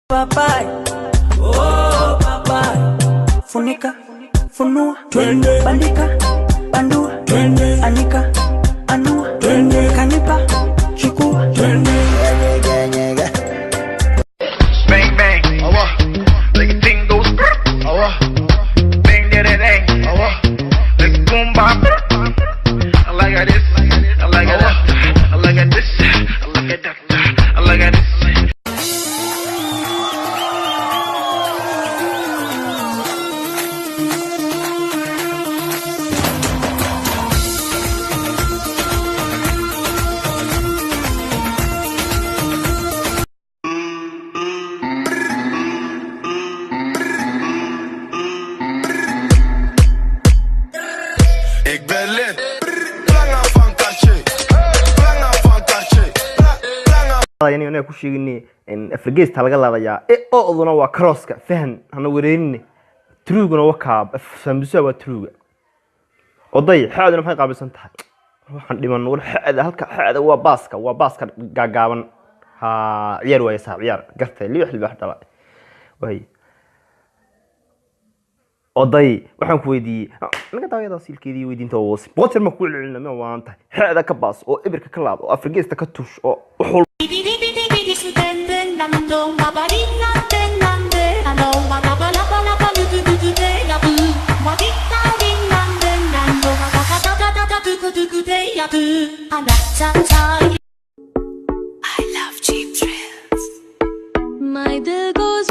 Papai, oh papai, funika, funua, twende, bandika, bandua, twende, anika, anua, twende, kanipa, chukua, twende, nyege. Bang bang, like a thing goes, bang dang, like boom bop. I like this, I like that, I like this, I like that, I like this. Ik ben lid, lange van Kartje, lange van Kartje, yani inay ku sheegini in Afrigeesta laga laabaya oo oduna waa crosska fahan hana wareerini truuguna waa kaab sambusa waa truuga oday xaaduna maxay qaabilsan tahay waxaan dhiman war xaada halka xaada waa baaska gaagaaban ha ciyaar way saab ciyaar gartay liix libax dhala way oday waxaan ku weydiiyay naga daawada silkeedii weydiinta oo sponsor ma ku celcelinaa ma waan tahay xaada ka baas oo ibirka ka laab oo Afrigeesta ka tush oo I love cheap thrills. My day goes